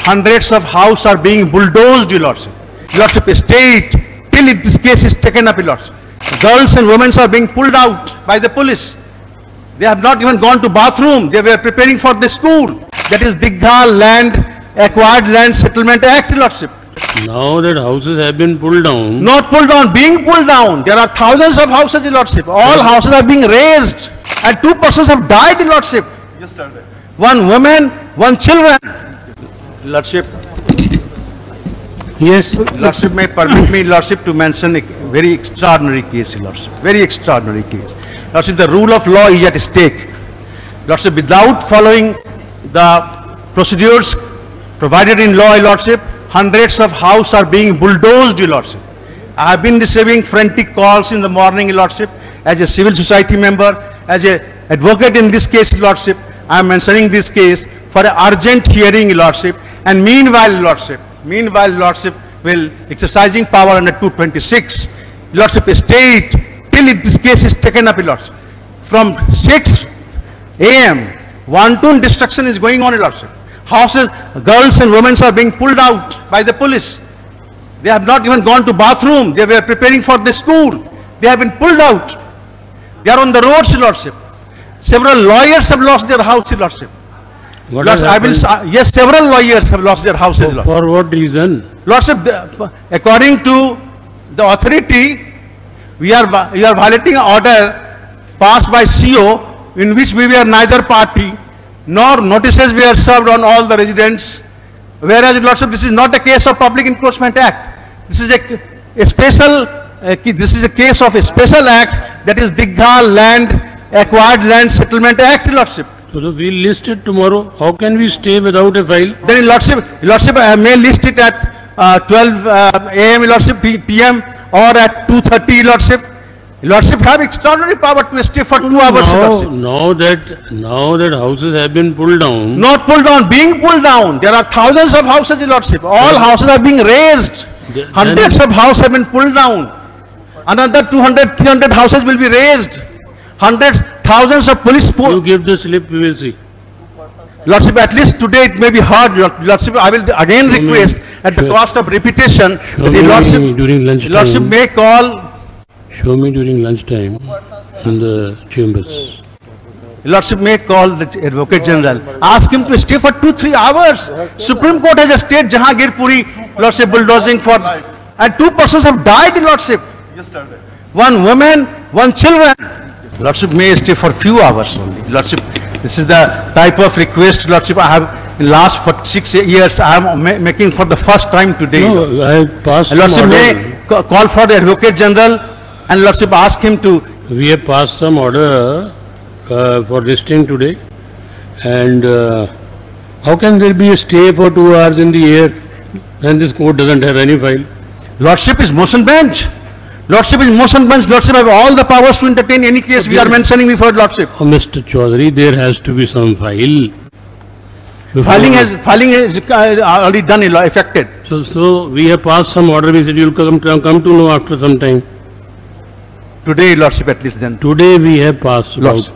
Hundreds of houses are being bulldozed, Your Lordship. Your Lordship, state, till this case is taken up, Your Lordship. Girls and women are being pulled out by the police. They have not even gone to bathroom. They were preparing for the school. That is Digha Land, Acquired Land Settlement Act, Your Lordship. Now that houses have been pulled down. Not pulled down, being pulled down. There are thousands of houses, Your Lordship. All houses are being razed. And 2 persons have died, Your Lordship. One woman, one children. Lordship. Yes. Lordship, may permit me, Lordship, to mention a very extraordinary case, Lordship. Very extraordinary case. Lordship, the rule of law is at stake. Lordship, without following the procedures provided in law, Lordship, hundreds of houses are being bulldozed, Lordship. I have been receiving frantic calls in the morning, Lordship, as a civil society member, as an advocate in this case, Lordship. I am mentioning this case for an urgent hearing, Lordship. And meanwhile, Lordship, will exercising power under 226, Lordship, state, till this case is taken up, Lordship. From 6 a.m., wanton destruction is going on, Lordship. Houses, girls and women are being pulled out by the police. They have not even gone to bathroom. They were preparing for the school. They have been pulled out. They are on the roads, Lordship. Several lawyers have lost their house, Lordship. Yes, several lawyers have lost their houses, Lordship. For what reason? Lordship, according to the authority, you are violating an order passed by CO in which we were neither party, nor notices were served on all the residents. Whereas, Lordship, this is not a case of Public Enforcement Act. This is a case of a special act, that is Digha Land, Acquired Land Settlement Act, Lordship. So we'll list it tomorrow. How can we stay without a file? Then, Lordship, I may list it at 12 a.m. Lordship, p.m. or at 2:30, Lordship. Lordship have extraordinary power to stay for 2 hours, Lordship. Now that houses have been pulled down. Not pulled down, being pulled down. There are thousands of houses, Lordship. All houses are being razed. Hundreds of houses have been pulled down. Another 200, 300 houses will be razed. Hundreds, thousands of police. You give the slip, we will see. Lordship, at least today it may be heard. Lordship, I will again request at the cost of repetition that the Lordship may call. Show me during lunchtime in the chambers. Lordship may call the Advocate General. Ask him to stay for 2-3 hours. Supreme Court has a state Jahangirpuri, Lordship, bulldozing for, and 2 persons have died, Lordship. One woman, one children. Lordship may stay for few hours only. Lordship, this is the type of request, Lordship, I have in last 6 years I am making for the first time today. No, I have passed. Lordship may call for the Advocate General and Lordship ask him to. We have passed some order for listing today, and how can there be a stay for 2 hours in the air when this court doesn't have any file? Lordship is motion bench. Lordship is motion bench. Lordship have all the powers to entertain any case we are mentioning before Lordship. Oh, Mr. Chaudhary, there has to be some file. Filing is already done, effected. So we have passed some order. We said you will come to know after some time. Today, Lordship, at least then. Today we have passed about